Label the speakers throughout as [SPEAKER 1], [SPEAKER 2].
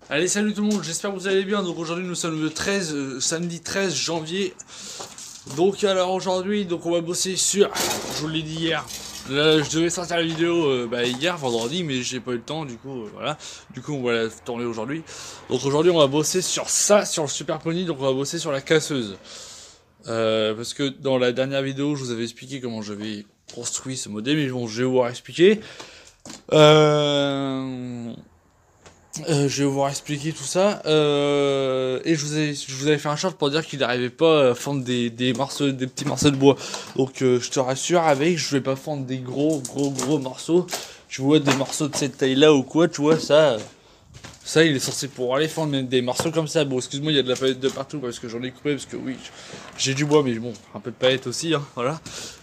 [SPEAKER 1] Allez, salut tout le monde, j'espère que vous allez bien. Donc aujourd'hui nous sommes le samedi 13 janvier. Donc alors aujourd'hui, on va bosser sur, je vous l'ai dit hier, là, je devais sortir la vidéo hier, vendredi, mais j'ai pas eu le temps, du coup voilà. Du coup on va la tourner aujourd'hui. Donc aujourd'hui on va bosser sur ça, sur le Super Pony, donc on va bosser sur la casseuse. Parce que dans la dernière vidéo je vous avais expliqué comment j'avais construit ce modèle, mais bon je vais vous expliquer. Je vais vous expliquer tout ça. Et je vous avais fait un short pour dire qu'il n'arrivait pas à fendre des morceaux, des petits morceaux de bois. Donc je te rassure, avec, je vais pas fendre des gros morceaux. Tu vois, des morceaux de cette taille-là ou quoi, tu vois, ça il est censé pouvoir aller fendre des morceaux comme ça. Bon, excuse-moi, il y a de la palette de partout parce que j'en ai coupé, parce que oui, j'ai du bois, mais bon, un peu de palette aussi, hein, voilà.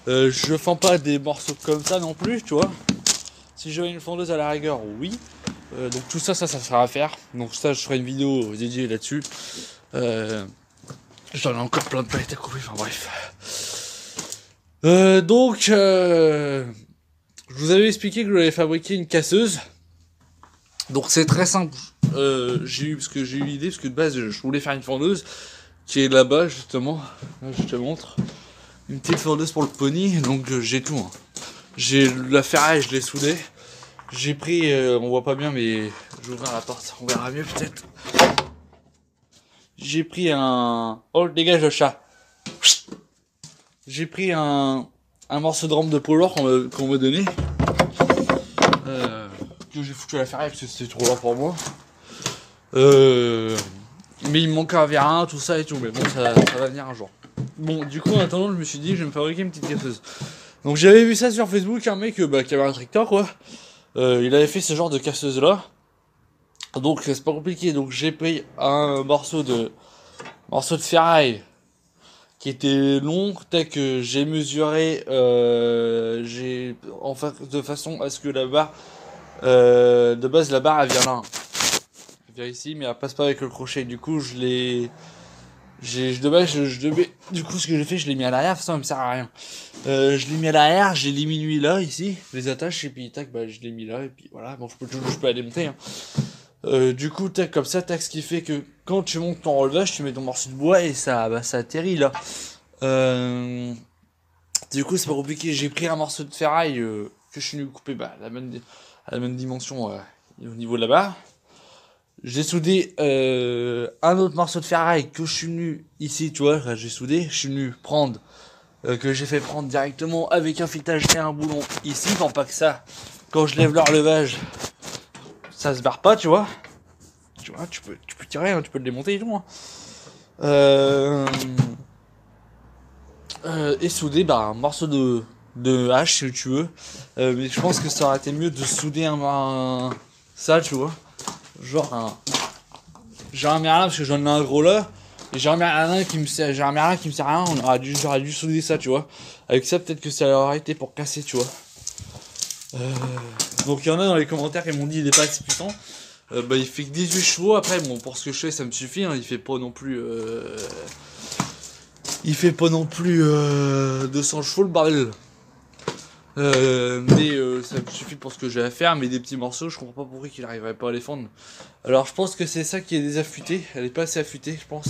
[SPEAKER 1] Je fends pas des morceaux comme ça non plus, tu vois. Si j'avais une fondeuse à la rigueur, oui. Donc tout ça sera à faire. Donc ça, je ferai une vidéo dédiée là-dessus. J'en ai encore plein de palettes à couper, enfin bref. Je vous avais expliqué que je voulais fabriquer une casseuse. Donc c'est très simple. J'ai eu l'idée, parce que de base, je voulais faire une fondeuse qui est là-bas, justement. Là, je te montre. Une petite fondeuse pour le pony, donc j'ai tout. Hein. J'ai la ferraille, je l'ai soudée. J'ai pris, on voit pas bien, mais je vais ouvrir la porte, on verra mieux peut-être. J'ai pris un... Oh, dégage le chat. J'ai pris un morceau de rampe de polar qu'on m'a donné. Que j'ai foutu à la ferraille parce que c'était trop lourd pour moi. Mais il me manque un vérin, tout ça et tout, mais bon, ça va venir un jour. Bon, du coup, en attendant, je me suis dit, je vais me fabriquer une petite casseuse. Donc j'avais vu ça sur Facebook, un mec qui avait un tracteur, quoi. Il avait fait ce genre de casseuse là. Donc c'est pas compliqué. Donc j'ai pris un morceau de ferraille qui était long, tel que j'ai mesuré, de façon à ce que la barre, de base la barre elle vient là. Elle vient ici, mais elle passe pas avec le crochet. Du coup du coup ce que j'ai fait, je l'ai mis à l'arrière, ça me sert à rien. Je l'ai mis à l'arrière, j'ai mis là, ici, les attaches, et puis tac, je l'ai mis là, et puis voilà, bon, je peux la démonter, hein. Du coup, tac, comme ça, tac, ce qui fait que quand tu montes ton relevage, tu mets ton morceau de bois et ça atterrit là. Du coup, c'est pas compliqué, j'ai pris un morceau de ferraille que je suis venu couper à la même dimension au niveau de la barre. J'ai soudé un autre morceau de ferraille que je suis venu ici, tu vois, là, j'ai soudé, je suis venu prendre, que j'ai fait prendre directement avec un filetage et un boulon ici, pour pas que ça, quand je lève le relevage, ça se barre pas, tu vois. Tu vois, tu peux tirer, hein, tu peux le démonter et tout. Hein. Et souder un morceau de hache si tu veux. Mais je pense que ça aurait été mieux de souder ça, tu vois. J'ai un merlin parce que j'en ai un gros là. Et j'ai un merlin qui me sert rien. J'aurais dû souder ça, tu vois. Avec ça, peut-être que ça aurait été pour casser, tu vois. Donc il y en a dans les commentaires qui m'ont dit il est pas assez puissant. Il fait que 18 chevaux. Après, bon, pour ce que je fais, ça me suffit. Hein. Il fait pas non plus 200 chevaux le bordel. Ça me suffit pour ce que j'ai à faire. Mais des petits morceaux, je comprends pas pourquoi il arriverait pas à les fendre. Alors je pense que c'est ça qui est désaffûté. Elle est pas assez affûtée, je pense.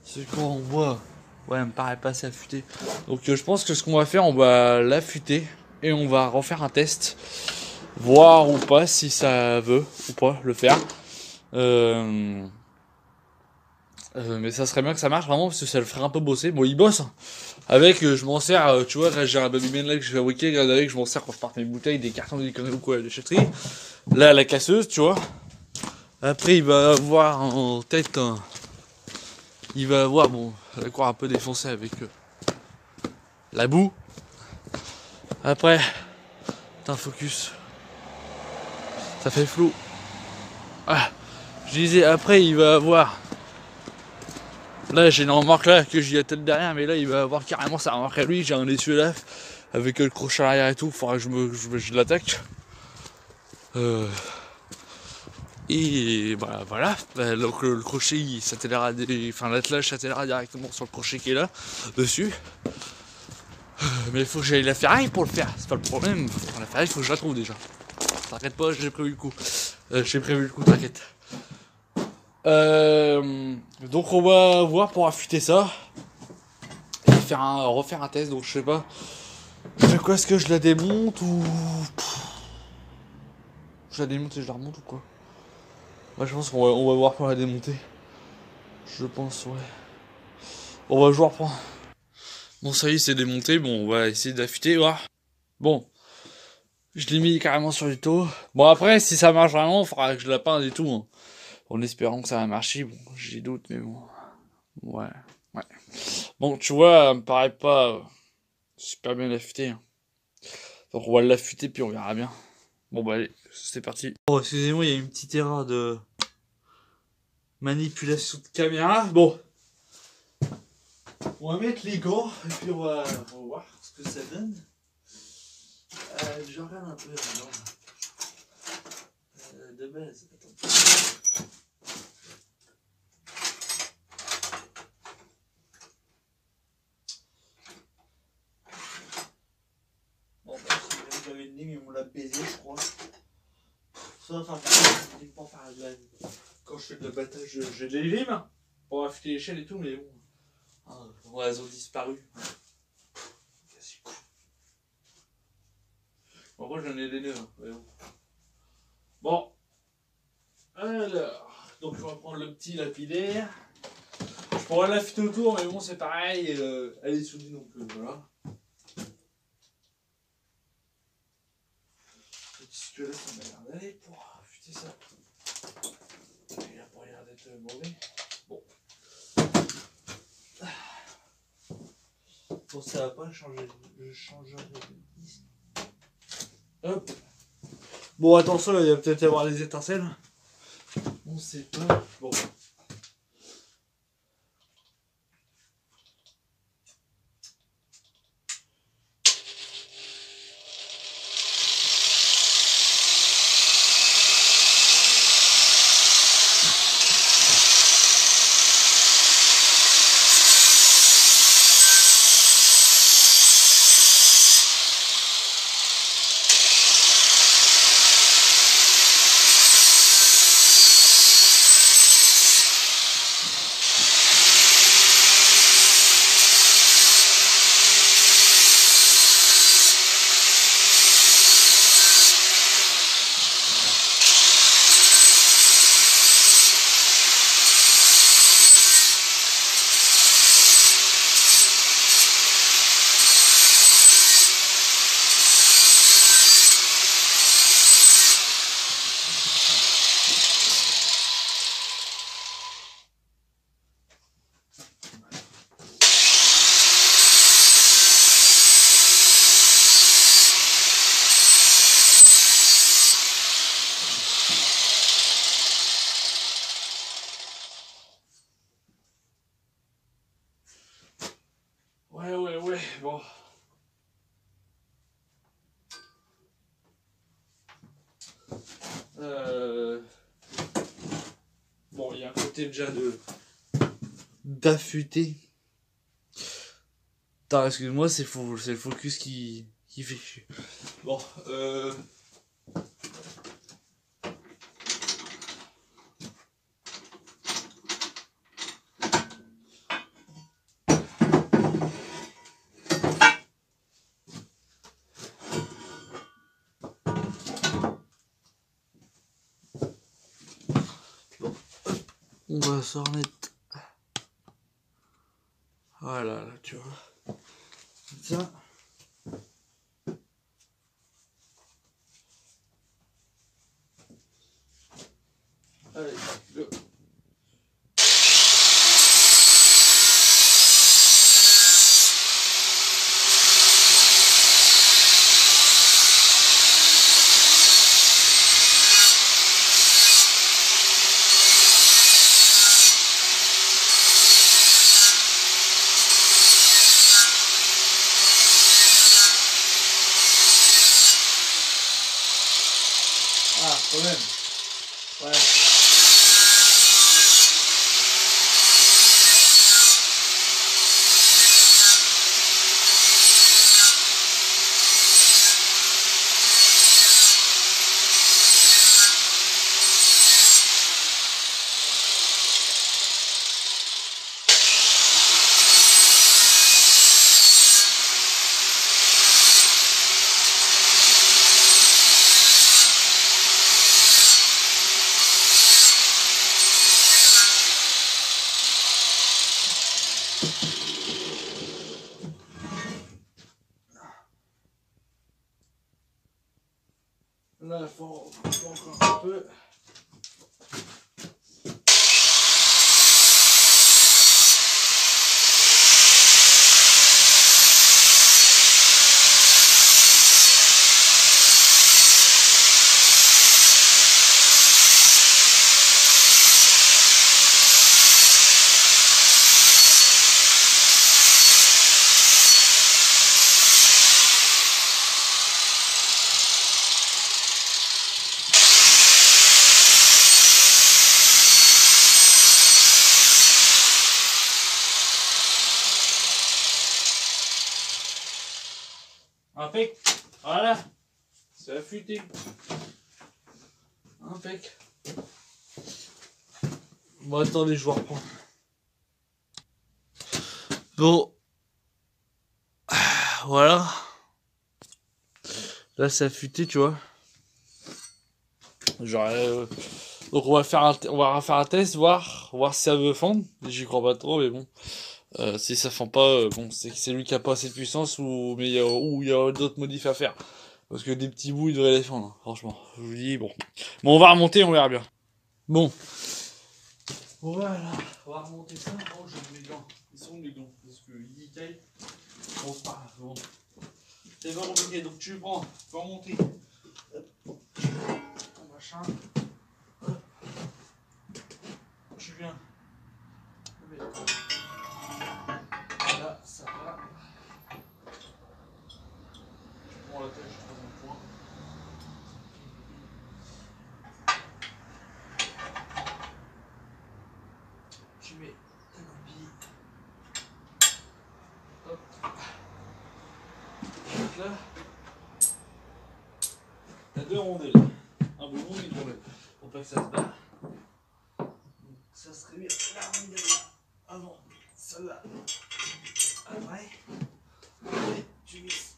[SPEAKER 1] C'est quoi on voit. Ouais, elle me paraît pas assez affûtée. Donc je pense que ce qu'on va faire, on va l'affûter. Et on va refaire un test. Voir ou pas si ça veut ou pas le faire. Mais ça serait bien que ça marche vraiment parce que ça le ferait un peu bosser. Bon, il bosse. Hein. Avec, je m'en sers, tu vois, là j'ai un Babyman là que j'ai fabriqué, avec, je m'en sers quand je porte mes bouteilles, des cartons, des conneries ou quoi, à la déchetterie. Là, la casseuse, tu vois. Après, il va avoir en tête, il va avoir, bon, la cour un peu défoncée avec la boue. Après, putain, focus. Ça fait flou. Ah, je disais, après, il va avoir. Là, j'ai une remorque là que j'y attelle derrière, mais là, il va avoir carrément sa remorque à lui. J'ai un essuie-lave avec le crochet à l'arrière et tout. Faudra que je l'attaque. Et bah, voilà. Donc, le crochet, il s'attellera, l'attelage s'attellera directement sur le crochet qui est là, dessus. Mais il faut que j'aille la ferraille pour le faire. C'est pas le problème. La ferraille, il faut que je la trouve déjà. T'inquiète pas, j'ai prévu le coup. T'inquiète. Donc on va voir pour affûter ça. Et refaire un test, donc je sais pas. De quoi est-ce que je la démonte ou. Je la démonte et je la remonte ou quoi? Ouais, je pense on va voir pour la démonter. Je pense, ouais. On va voir pour. Bon, ça y est, c'est démonté. Bon, on va essayer d'affûter, voir. Bon, je l'ai mis carrément sur du taux. Bon, après, si ça marche vraiment, il faudra que je la peinte et tout. Hein. En espérant que ça va marcher. Bon, j'ai doute, mais bon. Ouais, ouais. Bon, tu vois, elle me paraît pas super bien affûté. Hein. Donc on va l'affûter puis on verra bien. Bon bah allez, c'est parti. Bon, excusez-moi, il y a une petite erreur de manipulation de caméra. Bon, on va mettre les gants et puis on va voir ce que ça donne. Je regarde un peu de base. Attends. Bon, bah, j'avais une ligne, mais on l'a baisé, je crois. Ça, enfin, pas faire de la... Quand je fais de l'abattage, j'ai des limes pour affûter l'échelle et tout, mais bon. Ouais, elles ont disparu. C'est cool. En vrai, j'en ai des neufs. Mais bon. Bon. Alors. Donc, on va prendre le petit lapidaire. Je pourrais l'affûter autour, mais bon, c'est pareil. Elle est soudée, donc voilà. Puisque là, ça m'a l'air d'aller pour affûter ça. Il a pas l'air d'être mauvais. Bon. Bon, ça va pas changer. Je changerai de disque. Hop. Bon, attention, il va peut-être y avoir des étincelles. On sait pas. Bon. Ouais, bon. Bon, il y a un côté déjà d'affûter. Attends, excuse-moi, c'est le focus qui fait chier. Bon, on va s'en remettre. Voilà, là, tu vois. Ça. Allez, go. Ah, quand même. Ouais. Là, il faut encore un peu. Impec. Voilà. C'est affûté. Impec. Bon, attendez, je vous reprends. Bon. Voilà. Là, c'est affûté, tu vois. Genre, donc, on va faire un test, voir si ça veut fendre. J'y crois pas trop, mais bon. Si ça fend pas, bon, c'est que c'est lui qui a pas assez de puissance ou il y a d'autres modifs à faire. Parce que des petits bouts, il devrait les fendre, hein, franchement. Je vous dis, bon. Bon, on va remonter, on verra bien. Bon. Voilà, on va remonter ça. Oh, j'ai mes gants. Ils sont où mes gants? Parce que ils caillent. Bon, c'est pas grave, bon. C'est bon, ok, donc tu prends, faut remonter. Hop. Ton machin. Hop. Tu viens. Là, ça va. Tu prends la tâche, troisième point. Tu mets ta copie. Hop. Donc là, t'as deux rondelles. Un boulon et une rondelle. Pour pas que ça se bat. Donc ça serait bien la rondelle avant celle-là. Après, tu visses.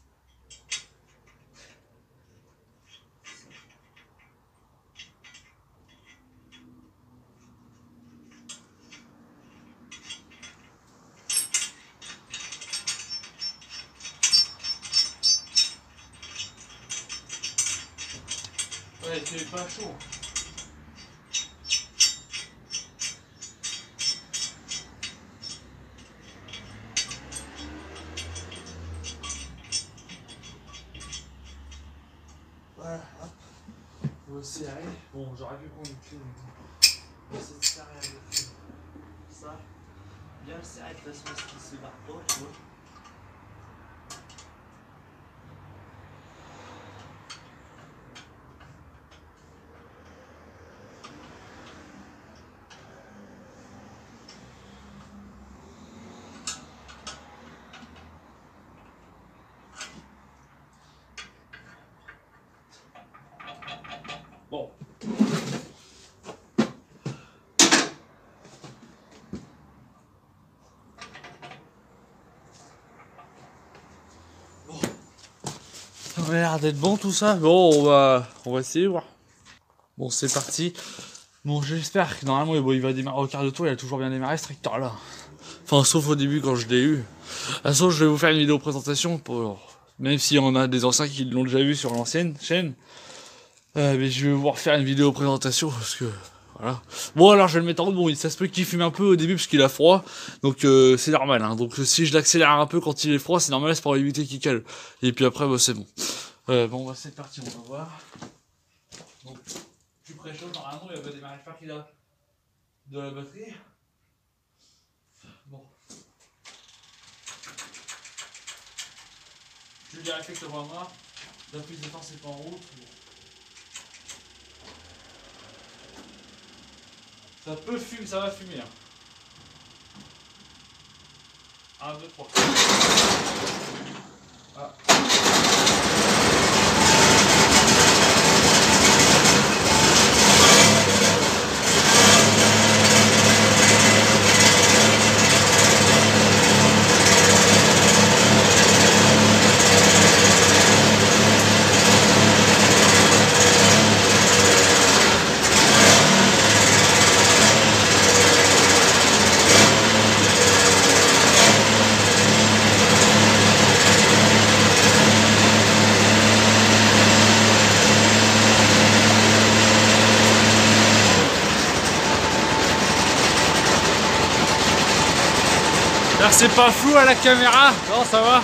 [SPEAKER 1] Ouais, c'est pas chaud. Voilà, hop. On va serrer. Bon, j'aurais pu prendre une clé, mais bon. On va essayer de serrer avec ça. Bien le serrer de façon à ce qu'il se barre pas, tu vois. Bon. Ça a l'air d'être bon tout ça. Bon, on va essayer de voir. Bon, c'est parti. Bon, j'espère que normalement bon, il va démarrer au quart de tour. Il a toujours bien démarré ce tracteur là. Enfin, sauf au début quand je l'ai eu. De toute façon, je vais vous faire une vidéo présentation pour même si on a des anciens qui l'ont déjà vu sur l'ancienne chaîne. Mais je vais vous refaire une vidéo présentation parce que voilà. Bon alors je vais le mettre en route, bon ça se peut qu'il fume un peu au début parce qu'il a froid, donc c'est normal, hein. Donc si je l'accélère un peu quand il est froid, c'est normal, c'est pour éviter qu'il cale. Et puis après bah, c'est bon. Bon bah c'est parti, on va voir. Donc tu préchauffe, normalement il va démarrer le qu'il a de la batterie. Bon. Je lui affecte le bras noir, la prise de temps c'est pas en route. Bon. Ça peut fumer, ça va fumer. Hein. 1, 2, 3. Ah. Là c'est pas flou à la caméra. Non, ça va.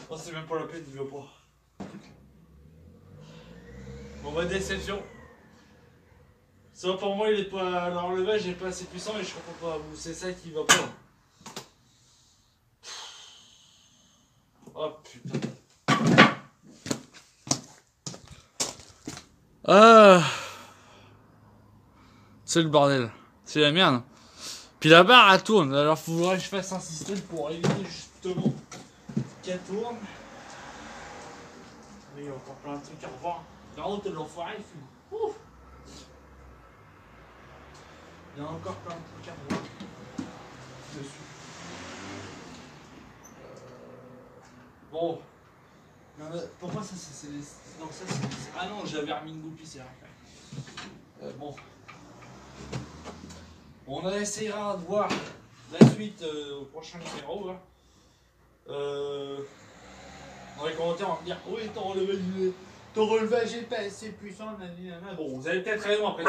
[SPEAKER 1] Oh, c'est même pas la peine, il veut pas. Bon bah déception. Ça pour moi il est pas. L'enlevage est pas assez puissant et je comprends pas. C'est ça qui va pas. Oh putain. C'est le bordel. C'est la merde. Puis la barre elle tourne. Alors faudrait que je fasse un système pour éviter justement qu'elle tourne. Mais il y a encore plein de trucs à revoir. La route de l'enfoiré, il fume. Ouf. Il y a encore plein de trucs à revoir dessus. Bon. Pour moi, ça c'est. Non, ça c'est. Ah non, j'avais remis une goupille, c'est vrai. Bon. On essaiera de voir la suite au prochain numéro. Hein. Dans les commentaires, on va me dire oui, ton relevage est pas assez puissant. Nanana. Bon, vous avez peut-être raison après.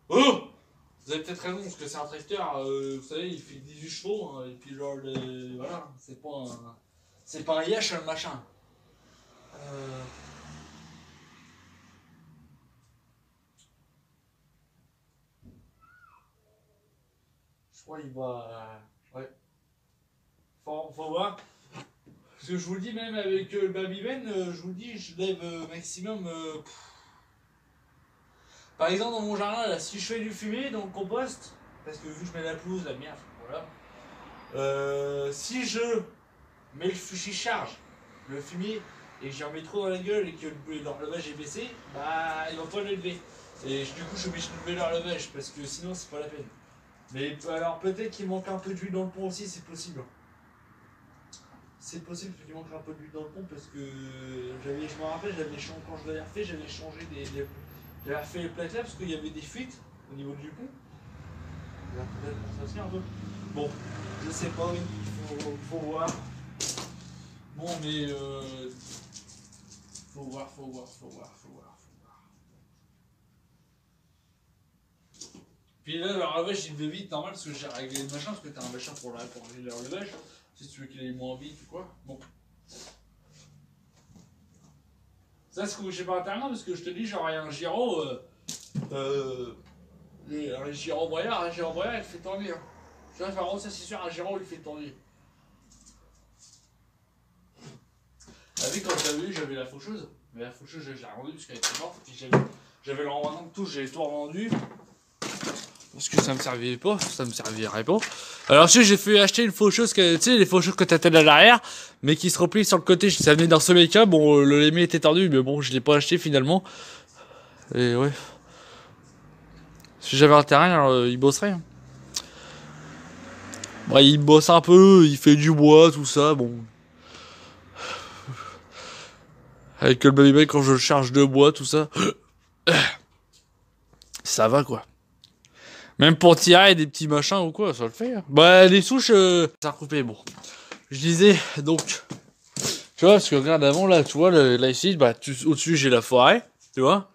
[SPEAKER 1] Oh, vous avez peut-être raison parce que c'est un tracteur, vous savez, il fait 18 chevaux. Hein, et puis, genre, voilà, c'est pas un Yash le machin. Je crois qu'il va. Ouais. Faut voir. Parce que je vous le dis, même avec le Babyben, je vous le dis, je lève maximum. Par exemple, dans mon jardin, là, si je fais du fumier dans le compost, parce que vu que je mets la pelouse, la merde, voilà. Si je mets le fusil charge, le fumier, et que j'en mets trop dans la gueule et que l'enlevage est baissé, bah il va pas l'élever. Et du coup, je suis obligé de lever l'enlevage parce que sinon, c'est pas la peine. Mais alors, peut-être qu'il manque un peu d'huile dans le pont aussi, c'est possible. C'est possible qu'il manque un peu d'huile dans le pont parce que je me rappelle, quand je l'avais refait, j'avais changé j'avais refait les plaques là parce qu'il y avait des fuites au niveau du pont. Peut-être pour ça tient un peu. Bon, je sais pas, oui, il faut voir. Bon, mais faut voir. Puis là, le relevage il devait vite, normal, parce que j'ai réglé le machin, parce que t'as un machin pour régler le relevage, si tu veux qu'il aille moins vite ou quoi. Bon. Ça, c'est ce que je sais pas intérieurement, parce que je te dis, genre, il y a un gyro, un gyro broyard, il fait tourner. Hein. Tu vois, ça c'est sûr, un gyro, il fait tourner. T'as vu quand j'avais eu, j'avais la faucheuse. Mais la faucheuse, je l'ai revendue parce qu'elle était morte. Et puis j'avais le revendant de tout, j'ai tout revendu. Parce que ça me servirait pas, ça me servirait pas. Alors ensuite j'ai fait acheter une faucheuse, tu sais les faucheuses que t'attelles à l'arrière, mais qui se replient sur le côté, ça venait d'un Someca, bon le lémé était tordu, mais bon je l'ai pas acheté finalement. Et ouais. Si j'avais un terrain, alors, il bosserait. Hein. Bon, il bosse un peu, il fait du bois, tout ça, bon. Avec le baby bike quand je charge de bois, tout ça. Ça va quoi. Même pour tirer des petits machins ou quoi, ça le fait. Hein. Bah, les souches, ça a recoupé, bon. Je disais, donc, tu vois, parce que regarde avant, là, tu vois, là ici, bah, au-dessus, j'ai la forêt, tu vois.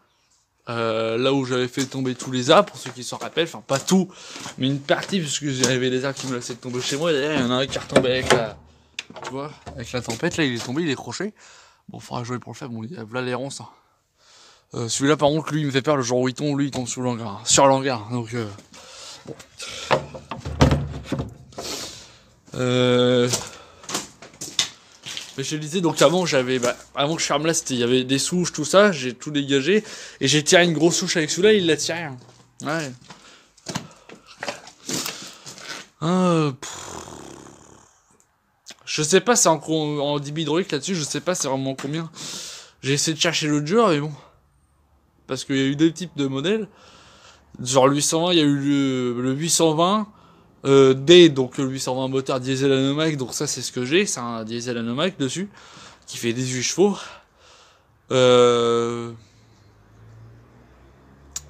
[SPEAKER 1] Là où j'avais fait tomber tous les arbres, pour ceux qui s'en rappellent, enfin, pas tout, mais une partie, parce que j'avais des arbres qui me laissaient tomber chez moi, et d'ailleurs, il y en a un qui est retombé avec la, tu vois, avec la tempête, là, il est tombé, il est croché. Bon, faudra jouer pour le faire, bon, il y a là les ronces, hein. Celui-là, par contre, lui, il me fait peur, le jour où il tombe, lui, il tombe sur l'hangar, donc, bon. Mais je te disais, donc avant j'avais, avant que je ferme là, il y avait des souches, tout ça, j'ai tout dégagé, et j'ai tiré une grosse souche avec celui-là, il l'a tiré. Hein. Ouais. Je sais pas, c'est en débit hydraulique là-dessus, je sais pas c'est vraiment combien. J'ai essayé de chercher l'autre jour, mais bon. Parce qu'il y a eu deux types de modèles. Genre le 820, il y a eu le 820. D, donc le 820 moteur diesel Anomag, donc ça c'est ce que j'ai, c'est un diesel Anomag dessus, qui fait 18 chevaux. Et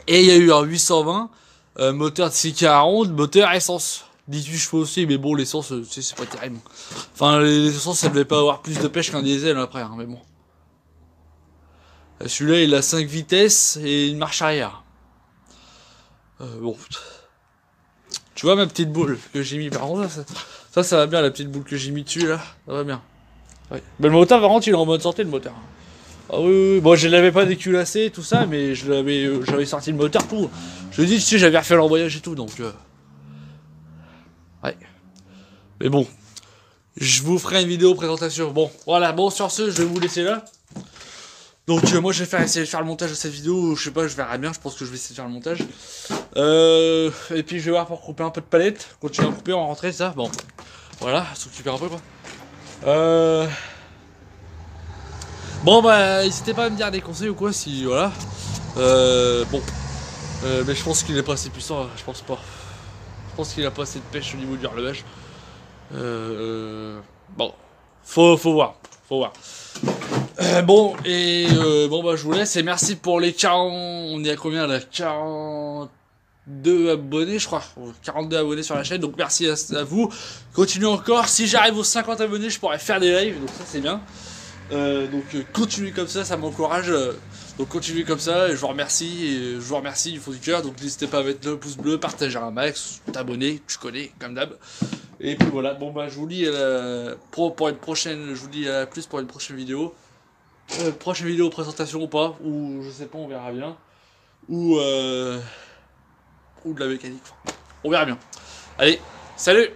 [SPEAKER 1] il y a eu un 820, moteur de 640, moteur essence. 18 chevaux aussi, mais bon, l'essence, c'est pas terrible. Enfin, l'essence, ça devait pas avoir plus de pêche qu'un diesel après, hein, mais bon. Celui-là, il a 5 vitesses et une marche arrière. Bon. Tu vois ma petite boule que j'ai mis, par contre, ça va bien, la petite boule que j'ai mis dessus, là, ça va bien. Ouais. Mais le moteur, par contre, il est en bonne santé, le moteur. Ah oui, oui, oui. Bon, je l'avais pas déculassé, tout ça, mais j'avais sorti le moteur, tout. Je dis, tu sais, j'avais refait l'embrayage et tout, donc... Ouais. Mais bon, je vous ferai une vidéo présentation. Bon, voilà, bon, sur ce, je vais vous laisser là. Donc moi je vais essayer de faire le montage de cette vidéo, je sais pas, je verrai bien, je pense que je vais essayer de faire le montage. Et puis je vais voir pour couper un peu de palette, continuer à couper, en rentrer ça, bon. Voilà, s'occuper un peu quoi. Bon bah, n'hésitez pas à me dire des conseils ou quoi si, voilà. Bon. Mais je pense qu'il est pas assez puissant, je pense pas. Je pense qu'il a pas assez de pêche au niveau du relevage. Bon, faut voir, faut voir. Bon, et bon bah je vous laisse et merci pour les 40... On est à combien là? 42 abonnés je crois. 42 abonnés sur la chaîne, donc merci à vous. Continuez encore, si j'arrive aux 50 abonnés je pourrais faire des lives, donc ça c'est bien. Donc continuez comme ça m'encourage. Donc continuez comme ça, et je vous remercie, du fond du cœur. Donc n'hésitez pas à mettre le pouce bleu, partager un max, t'abonner, tu connais, comme d'hab. Et puis voilà, bon bah je vous dis pour une prochaine, je vous dis à plus pour une prochaine vidéo. Prochaine vidéo présentation ou pas, ou je sais pas, on verra bien. Ou de la mécanique, on verra bien. Allez, salut!